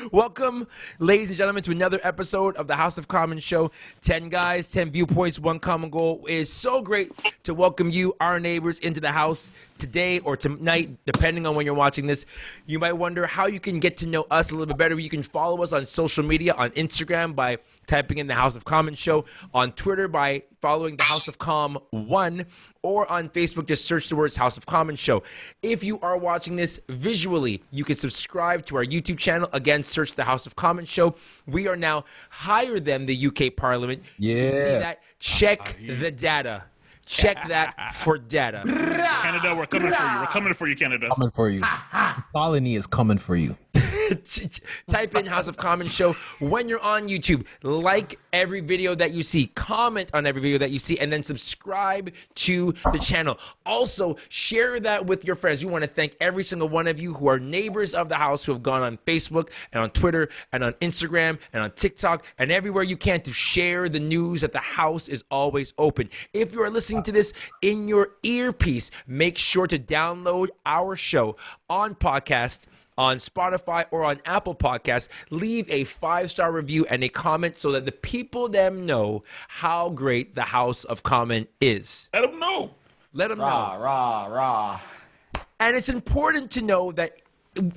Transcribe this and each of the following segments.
Welcome, ladies and gentlemen, to another episode of the House of Common Show. 10 guys, 10 viewpoints, one common goal. It is so great to welcome you, our neighbors, into the house today or tonight, depending on when you're watching this. You might wonder how you can get to know us a little bit better. You can follow us on social media, on Instagram by typing in the House of Common Show, on Twitter by following the House of Com 1, or on Facebook, just search the words House of Common Show. If you are watching this visually, you can subscribe to our YouTube channel. Again, search the House of Common Show. We are now higher than the UK Parliament. Yeah. You see that? Check the data. Check that for data. Canada, we're coming for you. We're coming for you, Canada. Coming for you. The colony is coming for you. Type in House of Common Show. When you're on YouTube, like every video that you see, comment on every video that you see, and then subscribe to the channel. Also, share that with your friends. We want to thank every single one of you who are neighbors of the house, who have gone on Facebook and on Twitter and on Instagram and on TikTok and everywhere you can to share the news that the house is always open. If you are listening to this in your earpiece, make sure to download our show on podcast, on Spotify or on Apple Podcasts. Leave a 5-star review and a comment so that the people them know how great the House of Common is. Let them know. Let them know. Rah. And it's important to know that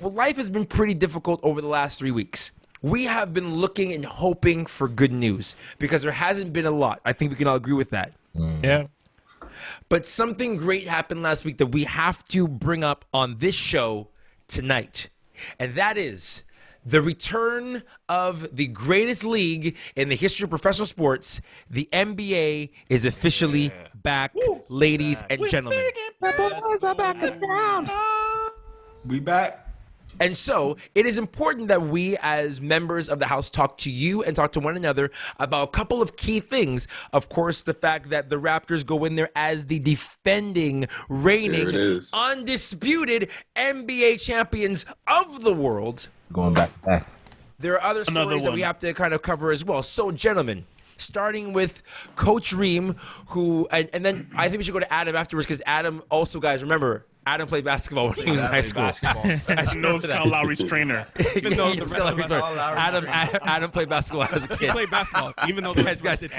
life has been pretty difficult over the last 3 weeks. We have been looking and hoping for good news because there hasn't been a lot. I think we can all agree with that. Yeah. But something great happened last week that we have to bring up on this show tonight. And that is the return of the greatest league in the history of professional sports. The NBA is officially back, ladies and gentlemen. We back. And so it is important that we as members of the house talk to you and talk to one another about a couple of key things. Of course, the fact that the Raptors go in there as the defending, reigning, undisputed NBA champions of the world. Going back. There are other stories that we have to kind of cover as well. So, gentlemen, starting with Coach Reem, who, and then I think we should go to Adam afterwards because Adam also, guys, remember, Adam played basketball when he was in high school. I know Kyle Lowry's trainer. Even though the rest of us Adam played basketball as a kid. He played basketball, even though guys, in case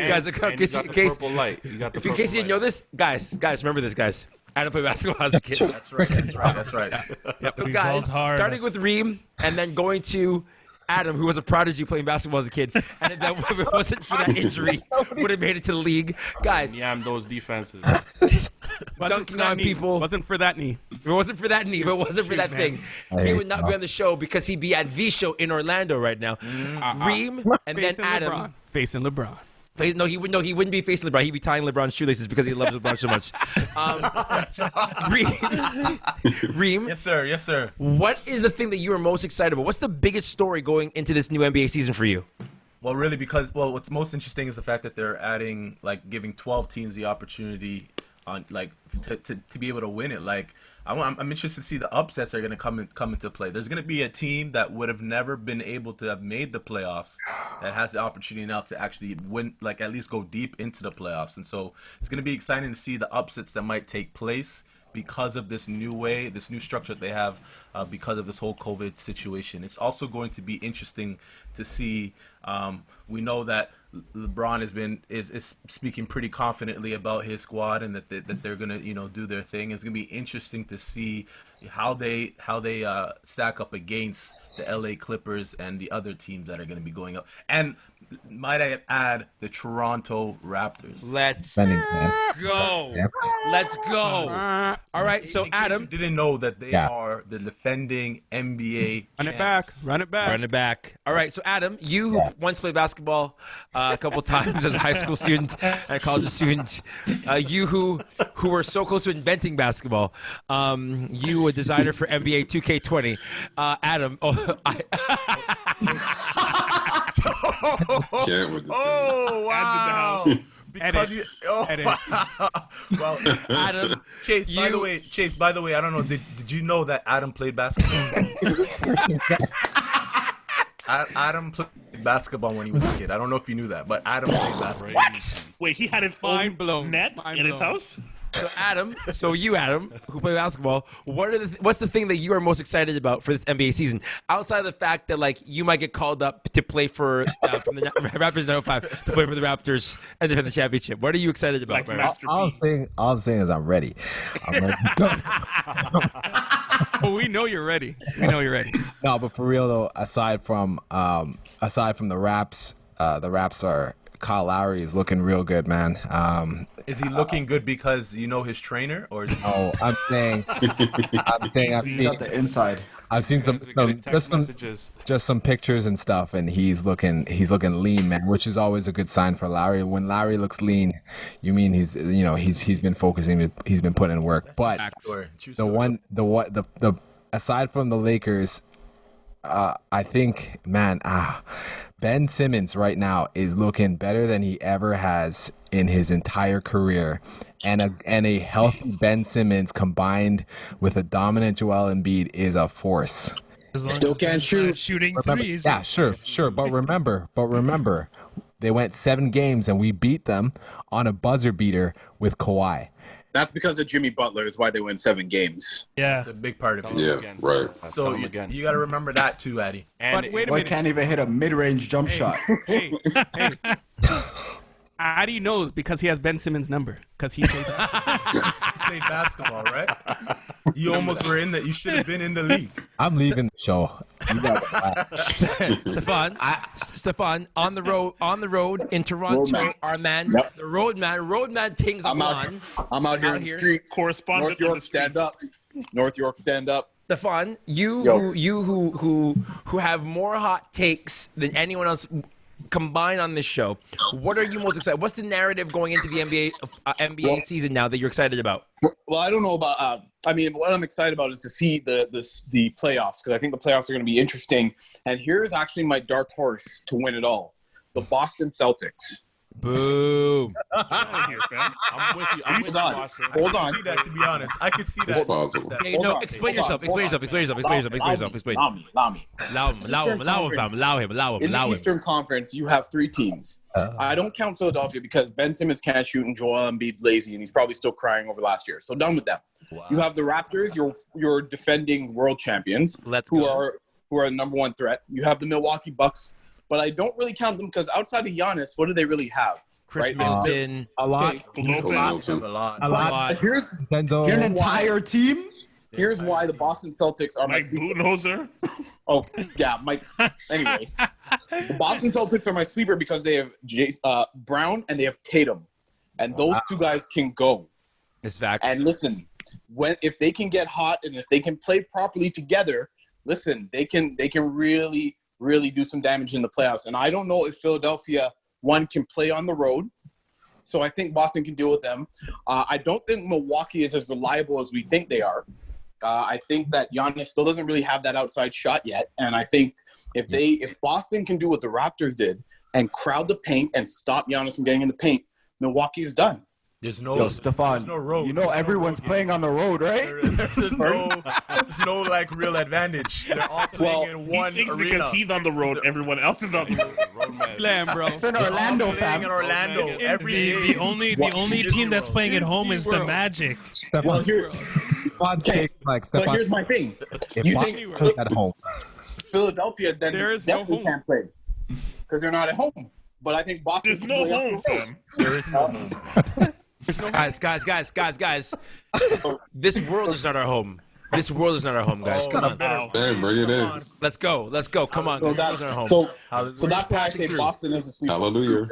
you didn't know this, guys, remember this, guys. Adam played basketball as a kid. That's right. So, guys, starting with Reem and then going to Adam, who was a prodigy playing basketball as a kid, and if it wasn't for that injury, would have made it to the league. Guys, those defenses. Dunking on people. Wasn't for that knee. If it wasn't for that knee, if it wasn't for that thing, he would not be on the show because he'd be at the show in Orlando right now. Reem and then Adam. Facing LeBron. No, he wouldn't be facing LeBron. He'd be tying LeBron's shoelaces because he loves LeBron so much. Reem. Yes, sir. What is the thing that you are most excited about? What's the biggest story going into this new NBA season for you? Well, really, what's most interesting is the fact that they're adding, giving 12 teams the opportunity on, to be able to win it. I'm interested to see the upsets that are going to come into play. There's going to be a team that would have never been able to have made the playoffs that has the opportunity now to actually win, at least go deep into the playoffs. And so it's going to be exciting to see the upsets that might take place because of this new structure that they have because of this whole COVID situation. It's also going to be interesting to see. We know that LeBron is speaking pretty confidently about his squad and that they're gonna do their thing. It's gonna be interesting to see how they stack up against the LA Clippers and the other teams that are gonna be going up. And might I add, the Toronto Raptors. Let's go. Let's go. All right, so Adam, you didn't know that they are the defending NBA champs. Run it back. All right, so Adam, you who once played basketball a couple times as a high school student and a college student, you who were so close to inventing basketball, you were a designer for NBA 2K20. Adam, wow. Because Edit. Well, Adam, Chase, by the way, I don't know, did you know that Adam played basketball? Adam played basketball when he was a kid. I don't know if you knew that, but Adam played basketball. What? Wait, he had his own net in his house? So Adam, Adam, who play basketball, what's the thing that you are most excited about for this NBA season? Outside of the fact that like you might get called up to play for from the Raptors in 05 to play for the Raptors and defend the championship. What are you excited about? Like Byron? Master All P. I'm saying is I'm ready. I'm ready to go. Well, we know you're ready. We know you're ready. No, but for real though, aside from the Raps are Kyle Lowry is looking real good, man. Is he looking good because you know his trainer, or is he? Oh, I'm saying He's got the inside. I've seen some just some pictures and stuff, and he's looking lean, man, which is always a good sign for Lowry. When Lowry looks lean, you mean he's been focusing, he's been putting in work. But the aside from the Lakers, I think, man, Ben Simmons right now is looking better than he ever has in his entire career. And a healthy Ben Simmons combined with a dominant Joel Embiid is a force. Still can't shoot. Shooting Remember, threes. yeah, sure. But remember, they went 7 games and we beat them on a buzzer beater with Kawhi. That's because of Jimmy Butler is why they win 7 games. Yeah. It's a big part of it. Yeah, right. So you got to remember that too, Addy. But wait a Boy minute. can't even hit a mid-range jump shot. Hey. Addy knows because he has Ben Simmons' number because he played Played basketball, right? You almost were in that. You should have been in the league. I'm leaving the show. You got Stefan, on the road in Toronto, Roadman. our man, Yep. the roadman things I'm on. out here in the streets. Correspondent North on York, the stand streets. up. North York, stand up. Stefan, you who have more hot takes than anyone else combined on this show. What are you most excited? What's the narrative going into the NBA season now that you're excited about? Well, I don't know about. I mean, what I'm excited about is to see the playoffs, because I think the playoffs are going to be interesting. And here's actually my dark horse to win it all: the Boston Celtics. Boom. Get out of here, fam. I'm with you. I'm with you, Hold on. Boston. Hold I on. could see that, to be honest. I could see It's that. possible. Hey, Hold no, on, explain hold on, yourself. hold on. Explain yourself. Allow me. Allow him, fam. Allow him. In the Eastern Conference, you have 3 teams. I don't count Philadelphia because Ben Simmons can't shoot and Joel Embiid's lazy, and he's probably still crying over last year. So done with them. Wow. You have the Raptors, your defending world champions, Let's who go. are the number 1 threat. You have the Milwaukee Bucks, but I don't really count them because outside of Giannis, what do they really have? Chris right? Middleton. a lot. Lopez. A lot. A lot. Here's Nintendo. An entire team? here's why the Boston Celtics are my Mike Budenholzer. Oh, yeah, Mike. Anyway, the Boston Celtics are my sleeper because they have Brown and they have Tatum. And those 2 guys can go. It's facts. And listen, if they can get hot and if they can play properly together, listen, they can really, really do some damage in the playoffs. And I don't know if Philadelphia, one, can play on the road. So I think Boston can deal with them. I don't think Milwaukee is as reliable as we think they are. I think that Giannis still doesn't really have that outside shot yet. And I think if Boston can do what the Raptors did and crowd the paint and stop Giannis from getting in the paint, Milwaukee is done. There's no. Yo, Stefan, there's no road. you know There's no everyone's road playing on the road, right? There's no like real advantage. They're all playing in He one thinks arena. because he's on the road, everyone else is on the road. Lamb, bro. It's in Orlando, Playing fam. in Orlando every The day. only team that's playing at home is the World. Magic. Well, Stefan's take, like But Stefan, here's my thing. if You Boston think plays at home. Philadelphia then There is no definitely home. can't play because they're not at home. But I think Boston There's can no play home, on the road. fam. There is no home. Guys. This world is not our home. This world is not our home, guys. Oh, Come you on. better- Damn, bring it in. Let's go. Come on. So This world is not our home. so that's why I say Boston is a sleeper. Hallelujah.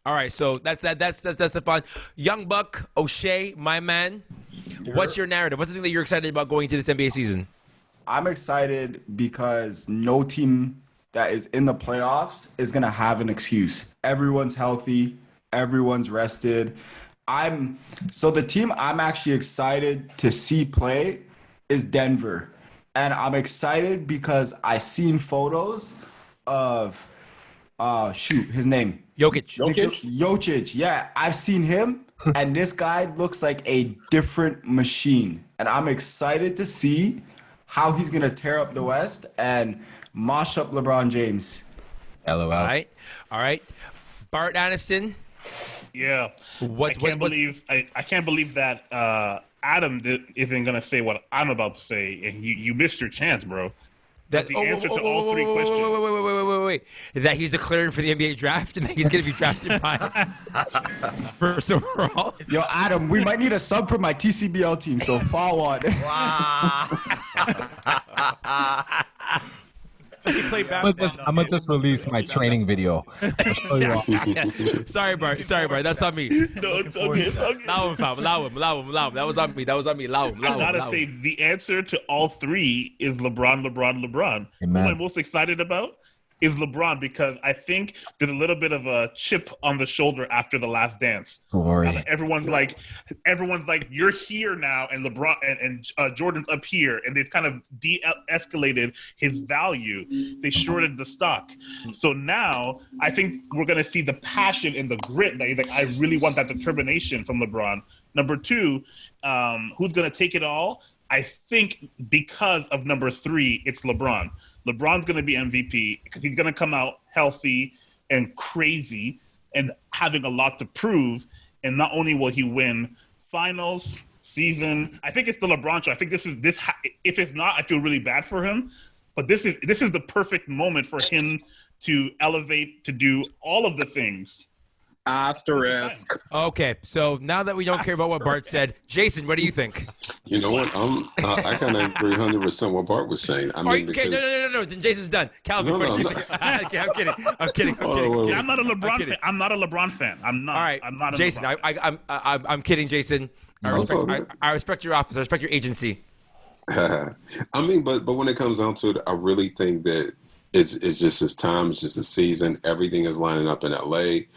All right, so that's the fun. Young Buck, O'Shea, my man. What's your narrative? What's the thing that you're excited about going into this NBA season? I'm excited because no team that is in the playoffs is going to have an excuse. Everyone's healthy. Everyone's rested. So the team I'm actually excited to see play is Denver. And I'm excited because I seen photos of his name. Jokic, yeah. I've seen him, and this guy looks like a different machine. And I'm excited to see how he's going to tear up the West and mosh up LeBron James. LOL. All right. Bart Aniston, Yeah. What's- I can't what's- believe I can't believe that Adam isn't gonna say what I'm about to say, and you missed your chance, bro. That's the answer to all three questions. Wait. That he's declaring for the NBA draft and that he's going to be drafted by first overall. Yo, Adam, we might need a sub for my TCBL team, so follow on. Does he play I'm basketball? gonna just release my training video. I'll show you all. Sorry, Bart. That's on me. No, it's okay. It's okay. Allow him, fam. Allow him. That was on me. Allow him. I gotta say, the answer to all three is LeBron. Amen. Who I'm most excited about is LeBron, because I think there's a little bit of a chip on the shoulder after the Last Dance. Glory. Everyone's like, you're here now, and LeBron and Jordan's up here, and they've kind of de-escalated his value. They shorted the stock, so now I think we're gonna see the passion and the grit. Like I really want that determination from LeBron. Number two, who's gonna take it all? I think because of number three, it's LeBron. LeBron's going to be MVP because he's going to come out healthy and crazy and having a lot to prove. And not only will he win finals, season, I think it's the LeBron show. I think this. If it's not, I feel really bad for him. But this is the perfect moment for him to elevate, to do all of the things. Asterisk. Okay, so now that we don't care about what Bart said, Jason, what do you think? You know what? I kind of agree 100% what Bart was saying. I mean, Okay, no. Then Jason's done. Calvin, No, what do no, you think? Okay, I'm kidding. Yeah, I'm not a LeBron fan. I'm not a LeBron fan. I'm not. All right, I'm not a Jason. LeBron. I'm kidding, Jason. I respect your office. I respect your agency. I mean, but when it comes down to it, I really think that it's just his time. It's just a season. Everything is lining up in LA.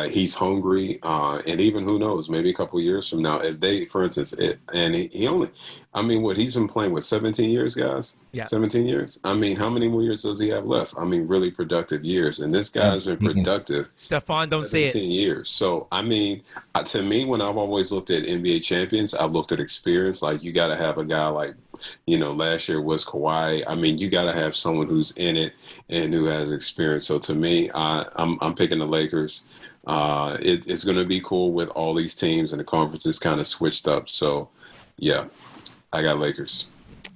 He's hungry, and even who knows, maybe a couple of years from now, if they, for instance, he only, I mean, he's been playing with 17 years, guys. Yeah. 17 years. I mean, how many more years does he have left? I mean, really productive years, and this guy's been productive. Stefan, don't say it. 17 years. So, I mean, to me, when I've always looked at NBA champions, I've looked at experience. Like, you got to have a guy like, last year was Kawhi. I mean, you got to have someone who's in it and who has experience. So to me, I'm picking the Lakers. It's going to be cool with all these teams and the conferences kind of switched up. So, yeah, I got Lakers.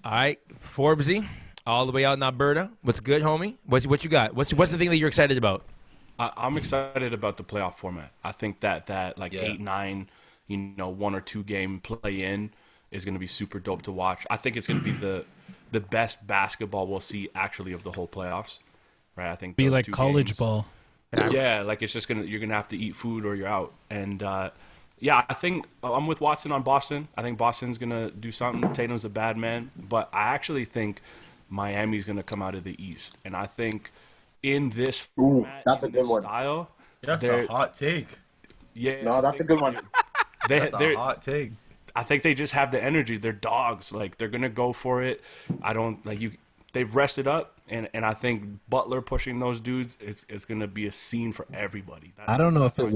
All right, Forbesy, all the way out in Alberta. What's good, homie? What you got? What's the thing that you're excited about? I'm excited about the playoff format. I think that 8-9, 1 or 2 game play in is going to be super dope to watch. I think it's going to be the best basketball we'll see actually of the whole playoffs, right? I think Be those like 2 college games, ball. Yeah, like it's just you're gonna have to eat food or you're out. And yeah, I think I'm with Watson on Boston. I think Boston's gonna do something. Tatum's a bad man, but I actually think Miami's gonna come out of the East. And I think in this format, that's a good one. Style, That's a hot take. yeah, No, that's a good one. That's a hot take. I think they just have the energy. They're dogs. Like they're gonna go for it. They've rested up, and I think Butler pushing those dudes, it's gonna be a scene for everybody. I don't know if it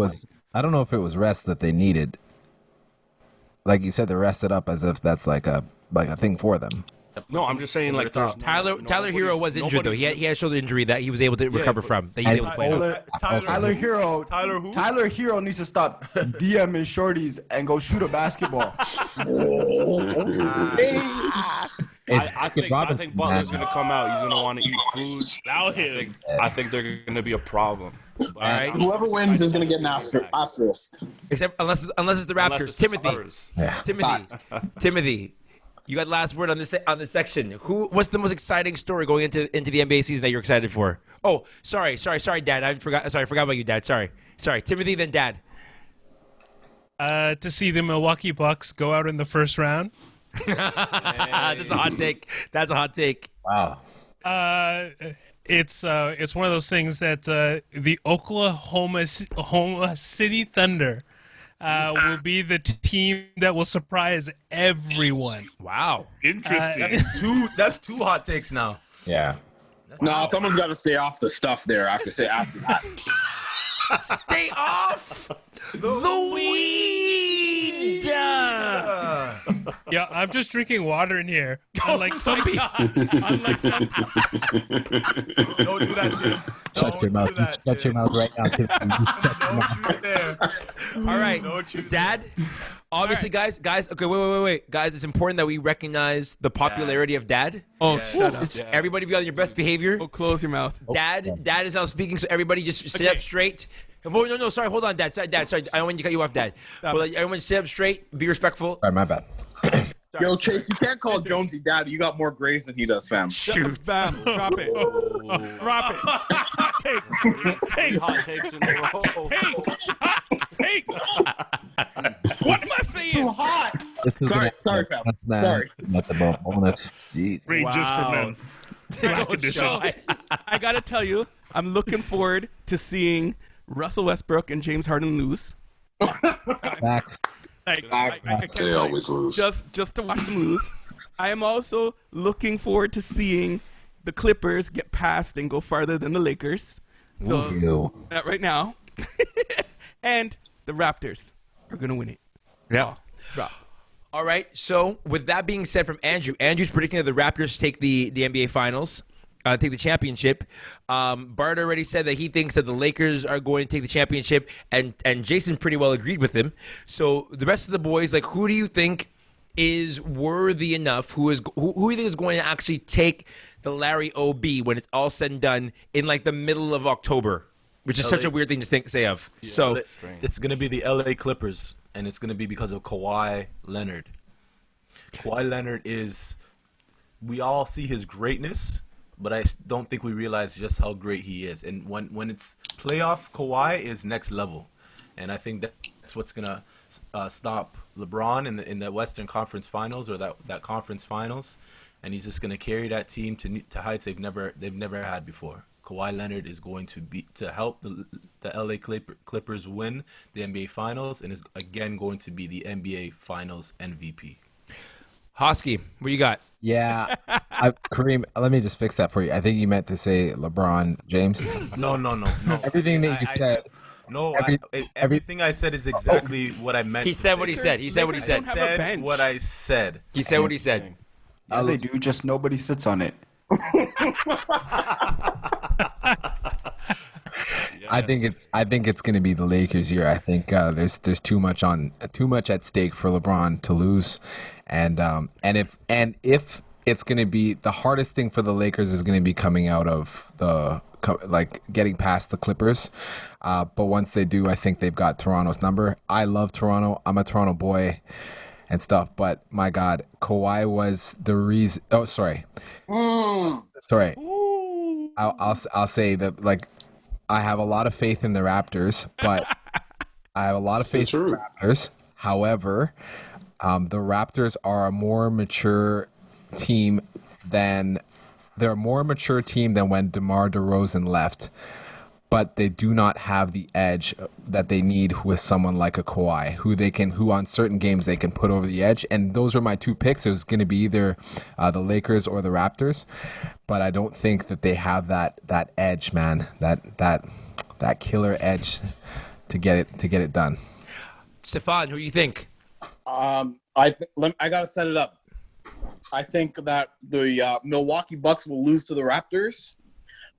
was rest that they needed. Like you said, they rested up as if that's like a thing for them. No, I'm just saying like there's Tyler Hero was injured though. He had a shoulder injury that he was able to recover from. That he was able to play. Tyler Hero. Tyler who? Tyler Hero needs to stop DMing shorties and go shoot a basketball. I think Butler's gonna come out. He's gonna want to eat food. Allow him. I think they're gonna be a problem. All right. Whoever wins is going to get an asterisk. Except unless it's the Raptors. Unless it's the Spurs. Timothy. You got the last word on this section. What's the most exciting story going into the NBA season that you're excited for? Oh, sorry, Dad. I forgot about you, Dad. Sorry, Timothy, then Dad. To see the Milwaukee Bucks go out in the first round. That's a hot take. Wow. It's one of those things that the Oklahoma City Thunder will be the team that will surprise everyone. Wow. Interesting. That's two hot takes now. Yeah. No, someone's got to stay off the stuff there after that. Stay off the weed. Yeah, I'm just drinking water in here. Unlike some people. Unlike some Don't do that, Tim. Shut your Don't mouth. do that, Shut your Tim. mouth right now, Tim. You shut your mouth. Don't shoot there. All right, Don't you Dad. Obviously, guys. Okay, wait, guys. It's important that we recognize the popularity of Dad. Oh, Yeah. shut up. It's- Everybody be on your best behavior. Oh, close your mouth. Dad is now speaking, so everybody just sit Okay. up straight. Oh, no, sorry, hold on, Dad. Sorry, I don't want to cut you off, Dad. Stop But everyone sit up straight, be respectful. Sorry, my bad. Yo, Chase, you can't call Jonesy dad. You got more grays than he does, fam. Shoot. Bam. Drop it. Drop it. Hot take. Three hot takes in a row. Take. What am I saying? Too hot. This is Sorry, fam. Man, Sorry. Nothing about bonus. Jeez. Rage just for men. Black edition. So, I gotta tell you, I'm looking forward to seeing Russell Westbrook and James Harden lose. Facts. Like, Facts. I can't They lie. always lose. Just to watch them lose. I am also looking forward to seeing the Clippers get past and go farther than the Lakers. So Ew. right now, and the Raptors are gonna win it. Yeah. Drop. All right. So with that being said, from Andrew's predicting that the Raptors take the NBA Finals, take the championship. Bart already said that he thinks that the Lakers are going to take the championship, and Jason pretty well agreed with him. So the rest of the boys, like, who do you think is worthy enough? Who do you think is going to actually take the Larry OB when it's all said and done in like the middle of October, which is such a weird thing to say of. So It's going to be the LA Clippers, and it's going to be because of Kawhi Leonard. Kawhi Leonard we all see his greatness, but I don't think we realize just how great he is. And when it's playoff, Kawhi is next level. And I think that's what's going to stop LeBron in the Western Conference Finals, or that conference finals. And he's just going to carry that team to heights they've never had before. Kawhi Leonard is going to help the LA Clippers win the NBA Finals, and is again going to be the NBA Finals MVP. Hosky, what you got? Yeah. Kareem, let me just fix that for you. I think you meant to say LeBron James. No. Everything that you said. Everything I said is exactly what I meant. He said what he said. He said what he said. Have a bench. What I said. He said what he said. Yeah, they do. Just nobody sits on it. I think it's going to be the Lakers' year. I think there's too much at stake for LeBron to lose, and if it's going to be the hardest thing for the Lakers is going to be coming out of getting past the Clippers. But once they do, I think they've got Toronto's number. I love Toronto. I'm a Toronto boy and stuff, but my God, Kawhi was the reason. Oh, sorry. Sorry. I'll say that, like, I have a lot of faith in the Raptors, but I have a lot of faith in the Raptors. However, the Raptors are a more mature team than when DeMar DeRozan left. But they do not have the edge that they need with someone like a Kawhi, who on certain games they can put over the edge. And those are my two picks. It was going to be either the Lakers or the Raptors, but I don't think that they have that edge, man. That killer edge to get it done. Stefan, who do you think? I gotta set it up. I think that the Milwaukee Bucks will lose to the Raptors.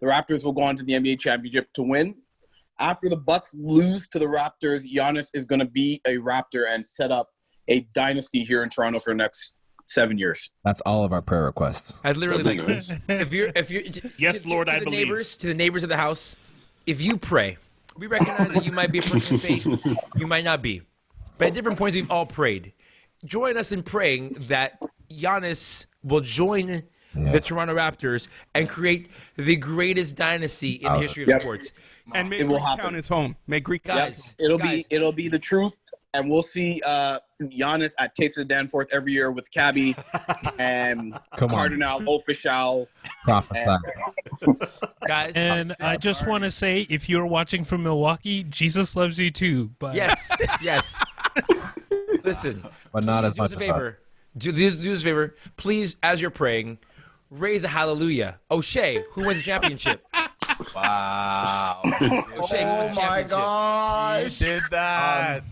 The Raptors will go on to the NBA championship to win. After the Bucks lose to the Raptors, Giannis is going to be a Raptor and set up a dynasty here in Toronto for the next 7 years. That's all of our prayer requests. I'd literally like Nice. if you're Yes, Lord, I the believe. To the neighbors of the house, if you pray, we recognize that you might be a person of faith, you might not be, but at different points we've all prayed. Join us in praying that Giannis will join the Toronto Raptors and create the greatest dynasty in the history of sports. And make It will Greektown happen. his home. Make Greektown his Guys, home. It'll be the truth, and we'll see Giannis at Taste of the Danforth every year with Cabby and Come on. Cardinal Official. Prophesy. guys, And I just want to say, if you're watching from Milwaukee, Jesus loves you too. But yes. Listen, But not as do us much a as us. favor. Do us a favor. Please, as you're praying, raise a hallelujah. O'Shea, who wins the championship? Wow. O'Shea, who wins the Oh my championship? gosh! Did that.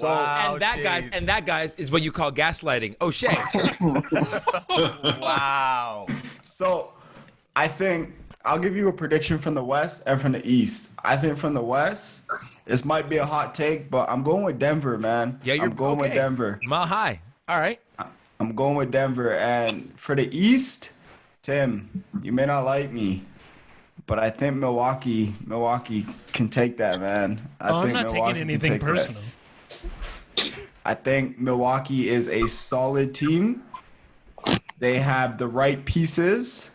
Wow, And that guys is what you call gaslighting. O'Shea. Wow. So, I think I'll give you a prediction from the West and from the East. I think from the West, this might be a hot take, but I'm going with Denver, man. Yeah, I'm going with Denver. Mile high. All right. I'm going with Denver. And for the East, Tim, you may not like me, but I think Milwaukee can take that, man. I'm not taking anything personal. I think Milwaukee is a solid team. They have the right pieces.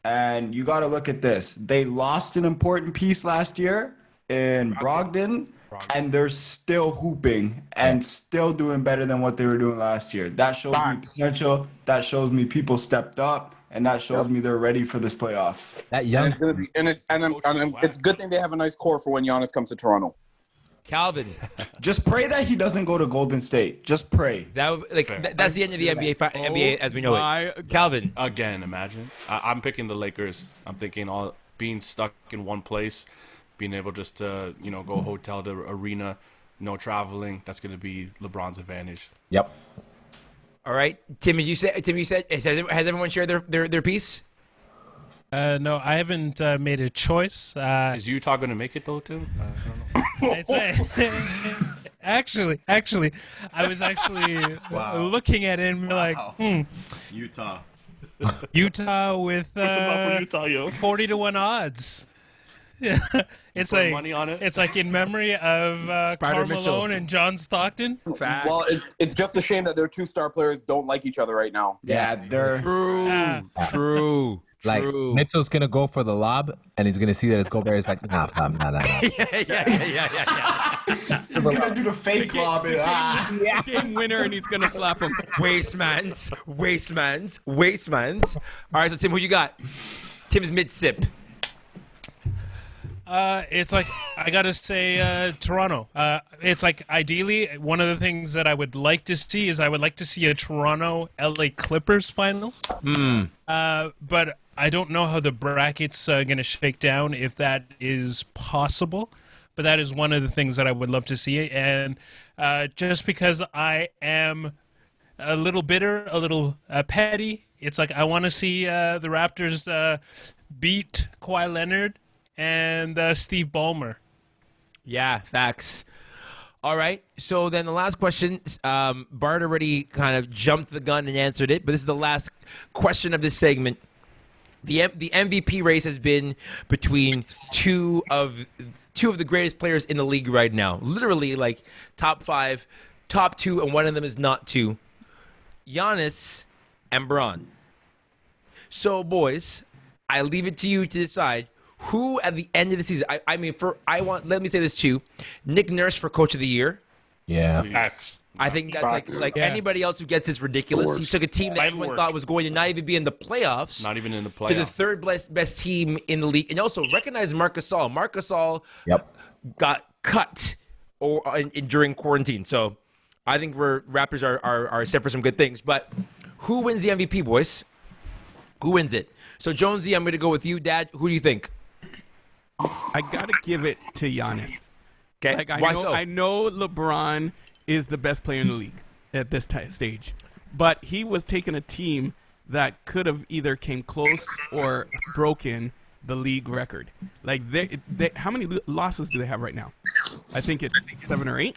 And you got to look at this. They lost an important piece last year in Brogdon, and they're still hooping and still doing better than what they were doing last year. That shows me potential. That shows me people stepped up, and that shows me they're ready for this playoff. That young. And it's gonna be, it's a good thing they have a nice core for when Giannis comes to Toronto. Calvin. Just pray that he doesn't go to Golden State. Just pray. That's the end of the NBA as we know it. Calvin. Again, imagine. I'm picking the Lakers. I'm thinking being stuck in one place, being able just to go hotel to arena, no traveling. That's going to be LeBron's advantage. Yep. All right, Tim. You said has everyone shared their piece? No, I haven't made a choice. Is Utah going to make it though, Tim? I don't know. Actually, I was actually looking at it and be like, Utah with Utah, yo. 40-1 odds. Yeah, it's like money on it. It's like in memory of Karl Malone and John Stockton. Facts. Well, it's just a shame that their two star players don't like each other right now. Yeah, they're True. Like Mitchell's gonna go for the lob, and he's gonna see that it's Gobert's like, nah. He's gonna do the fake lob. Game winner, and he's gonna slap him. Wastemans. All right, so Tim, who you got? Tim's mid sip. It's like I gotta say Toronto. It's like ideally one of the things that I would like to see is I would like to see a Toronto LA Clippers final. But I don't know how the bracket's gonna shake down if that is possible. But that is one of the things that I would love to see. And just because I am a little bitter, a little petty, it's like I want to see the Raptors beat Kawhi Leonard and Steve Ballmer. Yeah, facts. All right. So then the last question, Bart already kind of jumped the gun and answered it, but this is the last question of this segment. The MVP race has been between two of the greatest players in the league right now. Literally, like top 5, top 2, and one of them is not 2. Giannis and Bron. So, boys, I leave it to you to decide who at the end of the season. Let me say this too. Nick Nurse for Coach of the Year. Yeah. I think that's like anybody else who gets this ridiculous. He took a team that everyone thought was going to not even be in the playoffs. Not even in the playoffs. To the third best team in the league. And also recognize Marc Gasol. Marc Gasol got cut during quarantine. So I think Raptors are set for some good things. But who wins the MVP, boys? Who wins it? So Jonesy, I'm going to go with you. Dad, who do you think? I gotta give it to Giannis. Okay. Like Why so? I know LeBron is the best player in the league at this stage, but he was taking a team that could have either came close or broken the league record. Like how many losses do they have right now? I think it's 7 or 8.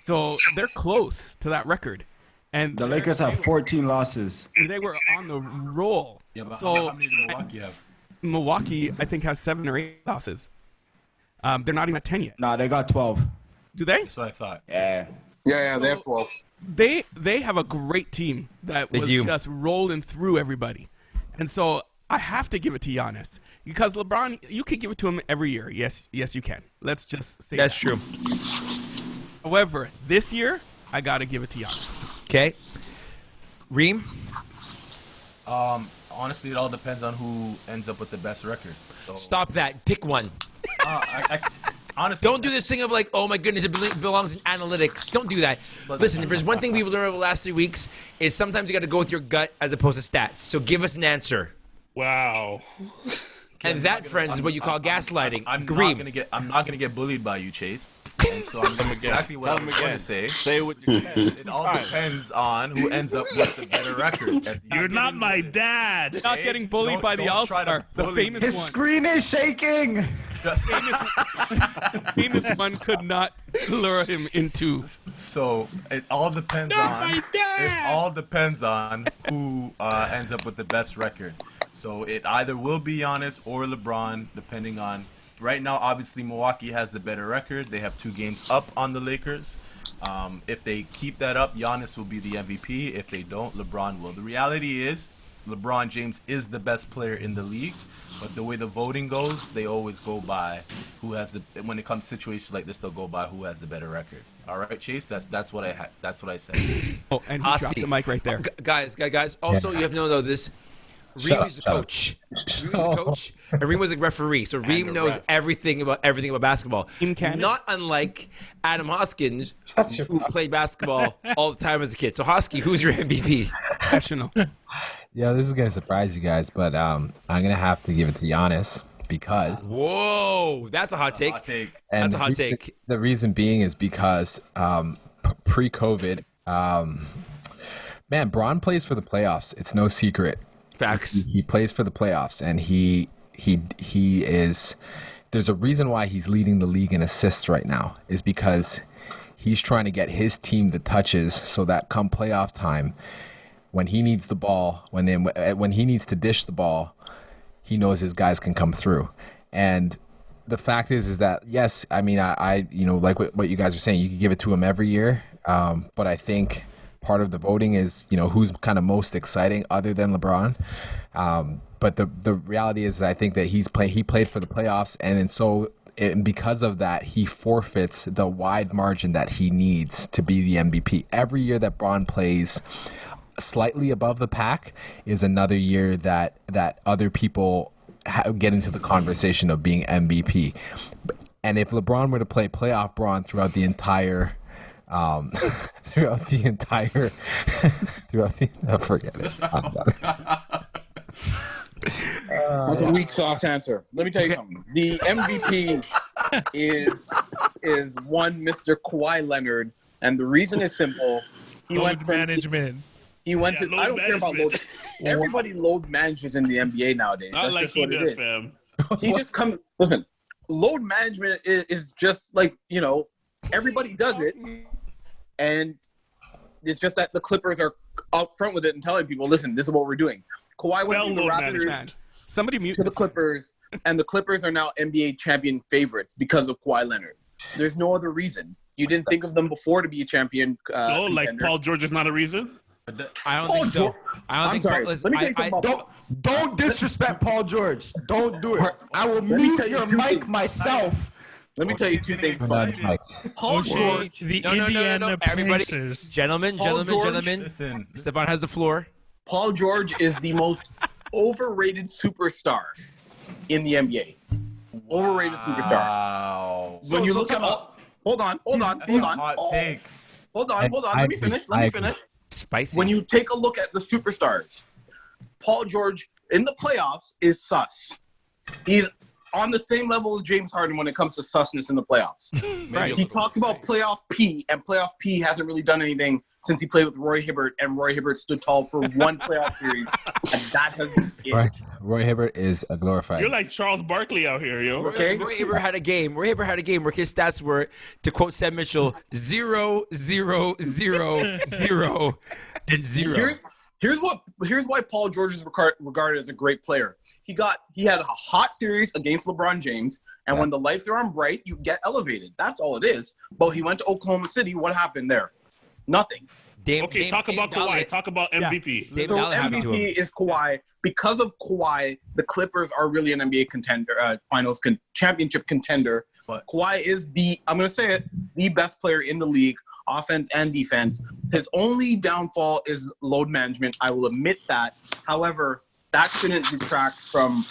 So they're close to that record. And the Lakers have 14 losses. They were on the roll. Yeah, but so how many did Milwaukee have? Milwaukee, I think, has 7 or 8 losses. They're not even at 10 yet. Nah, they got 12. Do they? That's what I thought. Yeah. Yeah, they have 12. They have a great team that was just rolling through everybody. And so I have to give it to Giannis. Because LeBron, you could give it to him every year. Yes, you can. Let's just say that's true. However, this year, I got to give it to Giannis. Okay. Reem? Honestly, it all depends on who ends up with the best record. So, stop that. Pick one. Honestly, don't do this thing of like, oh my goodness, it belongs in analytics. Don't do that. Listen, if there's one thing we've learned over the last 3 weeks is sometimes you got to go with your gut as opposed to stats. So give us an answer. Wow. And that, friends, is what you call gaslighting. I'm not gonna get bullied by you, Chase. And so I'm exactly what Tell I him was going again. to say. Say it with your chest. It all depends on who ends up with the better record. You're not my dad. Not getting bullied by the Don't try to All-Star, the bully famous me. His one. screen is shaking. Famous one could not lure him into. So it all depends on who ends up with the best record. So it either will be Giannis or LeBron, depending on. Right now, obviously, Milwaukee has the better record. They have 2 games up on the Lakers. If they keep that up, Giannis will be the MVP. If they don't, LeBron will. The reality is, LeBron James is the best player in the league. But the way the voting goes, they always go by who has the. When it comes to situations like this, they'll go by who has the better record. All right, Chase. That's what I said. Oh, and he dropped the mic right there. Guys. Also, you have to know this. Reem was the coach. Reem was the coach, and Reem was a referee. So Reem knows everything about basketball. Not unlike Adam Hoskins, who played basketball all the time as a kid. So Hosky, who's your MVP? Professional. Yeah, this is gonna surprise you guys, but I'm gonna have to give it to Giannis because. Whoa, that's a hot take. And That's a hot take. The reason being is because pre-COVID, man, Bron plays for the playoffs. It's no secret. Facts. He plays for the playoffs, and he is. There's a reason why he's leading the league in assists right now. Is because he's trying to get his team the touches so that come playoff time, when he needs the ball, when he needs to dish the ball, he knows his guys can come through. And the fact is that yes, I mean I like what you guys are saying, you can give it to him every year, but I think part of the voting is who's kind of most exciting other than LeBron. But the reality is I think that he played for the playoffs, and because of that, he forfeits the wide margin that he needs to be the MVP. Every year that Bron plays slightly above the pack is another year that other people get into the conversation of being MVP. And if LeBron were to play playoff Bron throughout the entire forget it. I'm done. That's a weak sauce answer. Let me tell you something. The MVP is one Mr. Kawhi Leonard, and the reason is simple. He went Load from management. He went to. I don't care about load. Everybody load manages in the NBA nowadays. Not That's like just he what it does, is. fam. He just come. Listen, load management is just like everybody does it, and it's just that the Clippers are out front with it and telling people, "Listen, this is what we're doing." Kawhi went from the Raptors Somebody mute to the Clippers, and the Clippers are now NBA champion favorites because of Kawhi Leonard. There's no other reason. You didn't think of them before to be a champion. No, like contender. Paul George is not a reason. I don't think so. I'm sorry. Let me tell you something about Don't disrespect Paul George. Don't do it. I will mute your mic myself. Let me tell you 2 things. Paul O'Shea, George. the No. Indiana Everybody, Pacers. gentlemen. Listen, Stephon has the floor. Paul George is the most overrated superstar in the NBA. Overrated superstar. Wow. When you look at hold on. Hot take. Hold on. Let me finish. Spicy. When you take a look at the superstars, Paul George in the playoffs is sus. He's on the same level as James Harden when it comes to susness in the playoffs. Right. He talks about playoff P, and playoff P hasn't really done anything since he played with Roy Hibbert, and Roy Hibbert stood tall for one playoff series, and that has been it. Right. Roy Hibbert is a glorified. You're like Charles Barkley out here, yo. Okay. Roy Hibbert had a game. Roy Hibbert had a game where his stats were, to quote Sam Mitchell, 0, 0, 0, 0, and 0. Here's why Paul George is regarded as a great player. He had a hot series against LeBron James, and when the lights are on bright, you get elevated. That's all it is. But he went to Oklahoma City. What happened there? Nothing. Talk about Kawhi. Talk about MVP. Dame So Dollar happened to him. MVP is Kawhi. Because of Kawhi, the Clippers are really an NBA contender, championship contender. But Kawhi is I'm going to say it, the best player in the league, offense and defense. His only downfall is load management. I will admit that. However, that shouldn't detract from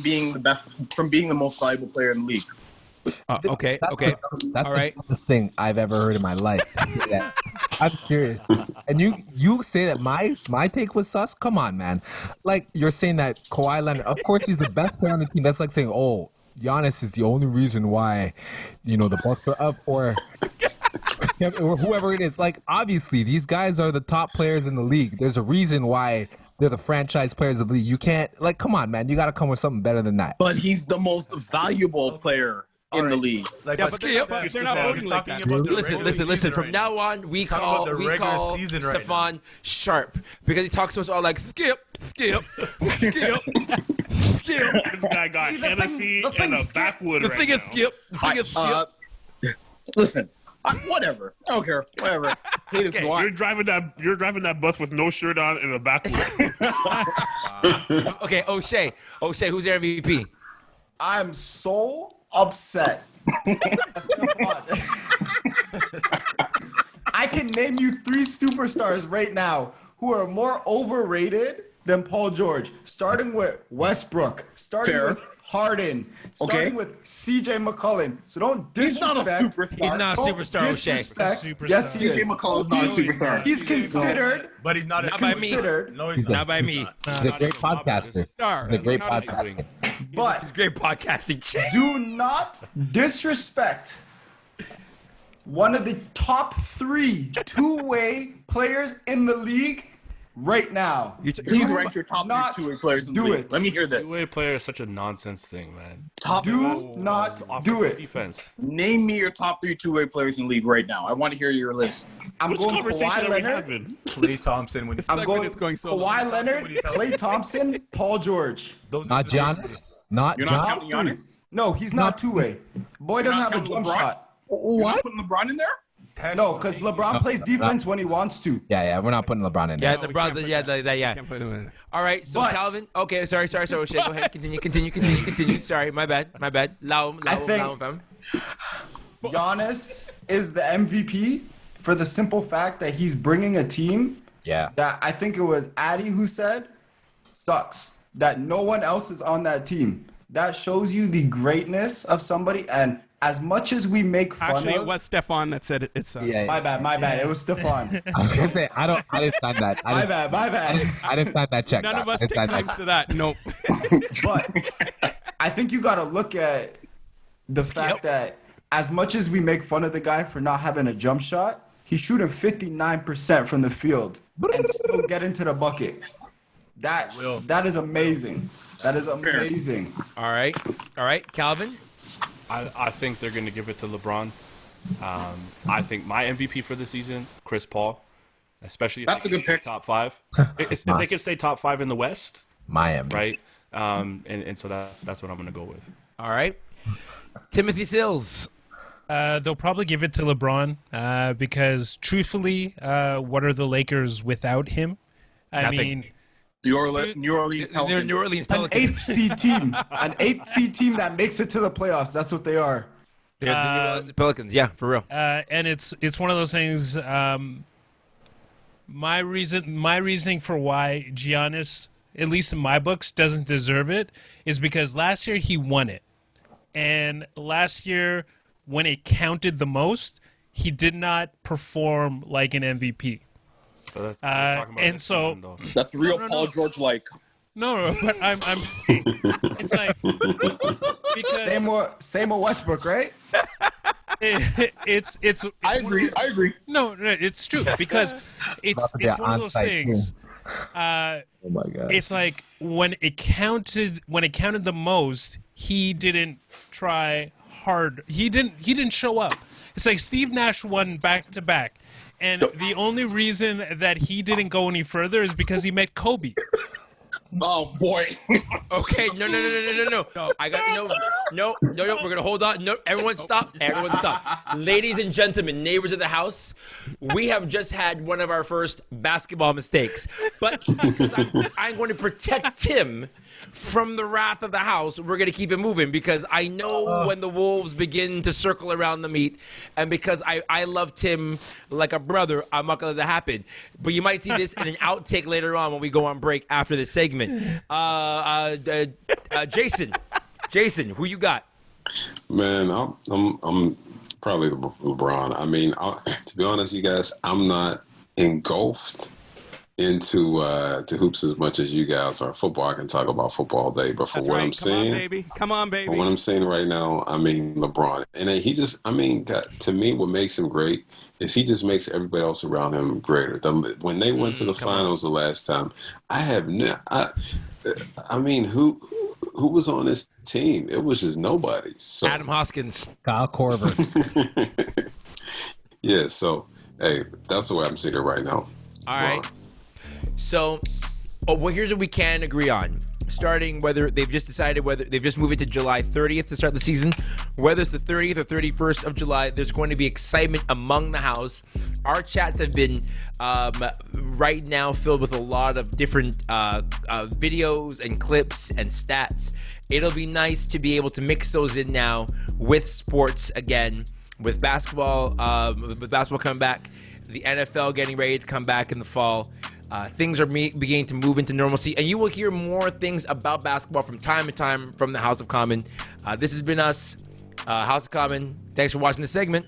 being the best, from being the most valuable player in the league. Okay. That's All right. the best thing I've ever heard in my life. Yeah. I'm serious. And you say that my take was sus? Come on, man. Like, you're saying that Kawhi Leonard, of course he's the best player on the team. That's like saying, oh, Giannis is the only reason why, the Bucks are up, or whoever it is. Like, obviously, these guys are the top players in the league. There's a reason why they're the franchise players of the league. You can't, come on, man. You got to come with something better than that. But he's the most valuable player in the league. Like, but they're not voting like that. Listen. From now on, we call Stefan Sharp because he talks to us all like skip. This guy got Hennessy and a backwood right now. Skip. Listen, whatever. I don't care. Whatever. Okay. You're driving that bus with no shirt on and a backwood. Okay, O'Shea, who's your MVP? I'm so upset. I can name you 3 superstars right now who are more overrated than Paul George, starting with Westbrook, starting with Harden, starting with CJ McCollum. So don't disrespect. He's not a superstar, O'Shea. Yes, he is. CJ McCollum's not a superstar. He's considered. But he's not by me. No, he's not. Not by me. He's a great podcaster. He's a great podcaster. But He's a great podcasting chick. do not disrespect one of the top 3 two-way players in the league right now. Please rank your top 3 two-way players in the league. it. Let me hear this. Two-way player is such a nonsense thing, man. Do not do it. Defense. Name me your top 3 two-way players in the league right now. I want to hear your list. I'm Which going conversation Kawhi are we Leonard. having? Klay Thompson when I'm going is going so Kawhi long. Leonard, Klay Thompson, Paul George. Not Giannis. Not You're not Giannis. counting Giannis? No, he's not two-way. Boy doesn't have a jump LeBron? shot. You're not putting LeBron in there? No, because LeBron plays defense when he wants to. Yeah, we're not putting LeBron in there. Yeah, LeBron's yeah. Can't put him in. All right, so But- Calvin. Okay, sorry, O'Shea. Go ahead, continue. Sorry, my bad. I think- Giannis is the MVP for the simple fact that he's bringing a team Yeah. that I think it was Addy who said sucks, that no one else is on that team. That shows you the greatness of somebody. And as much as we make fun Actually, of, it was Stefan that said it. It's Yeah. my bad. It was Stefan. I was gonna say I didn't sign that. My bad. I didn't sign that check. none of us I didn't take sign claims to that. Nope. But I think you got to look at the fact that as much as we make fun of the guy for not having a jump shot, he's shooting 59% from the field and still get into the bucket. That is amazing. That is amazing. All right, Calvin. I think they're going to give it to LeBron. I think my MVP for the season, Chris Paul, especially if That's they a good can pick. stay top 5. If they can stay top 5 in the West, Miami. right? And so that's what I'm going to go with. All right, Timothy Sills. They'll probably give it to LeBron because, truthfully, what are the Lakers without him? I Nothing. mean, New Orleans Pelicans. New Orleans An Pelicans. 8th seed team. An 8th seed team that makes it to the playoffs. That's what they are. They're the New Orleans Pelicans. Yeah, for real. and it's one of those things. My reasoning for why Giannis, at least in my books, doesn't deserve it is because last year he won it, and last year when it counted the most, he did not perform like an MVP. So that's we're talking about and next so- season, though. That's real No, Paul George like. No, but I'm it's like because Same with Westbrook, right? it's I one of agree. those- I agree. No, it's true because it's About to be it's an one of those on-site things. Oh my god. It's like when it counted the most, he didn't try hard. He didn't show up. It's like Steve Nash won back to back, and the only reason that he didn't go any further is because he met Kobe. Oh boy. Okay, no. I got no. We're gonna hold on. No, everyone stop. Everyone stop. Ladies and gentlemen, neighbors of the house, we have just had one of our first basketball mistakes. But because I'm going to protect Tim from the wrath of the house, we're gonna keep it moving because I know when the wolves begin to circle around the meat, and because I love Tim like a brother, I'm not gonna let that happen. But you might see this in an outtake later on when we go on break after this segment. Jason, who you got? Man, I'm probably LeBron. I mean, to be honest, you guys, I'm not engulfed into to hoops as much as you guys are. Football, I can talk about football all day, but for That's what right. I'm Come on, saying, baby. Come on, for what baby. I'm saying right now, I mean LeBron, and then he just, I mean, to me, what makes him great is he just makes everybody else around him greater. When they went to the finals the last time, I mean, who was on this team? It was just nobody. So Adam Hoskins. Kyle Korver. yeah, so hey, that's the way I'm seeing it right now. All right. So, well, here's what we can agree on. Starting whether they've just decided whether they've just moved it to July 30th to start the season, whether it's the 30th or 31st of July, there's going to be excitement among the house. Our chats have been right now filled with a lot of different videos and clips and stats. It'll be nice to be able to mix those in now with sports again, with basketball coming back, the NFL getting ready to come back in the fall. Things are beginning to move into normalcy, and you will hear more things about basketball from time to time from the House of Common. This has been us, House of Common. Thanks for watching this segment.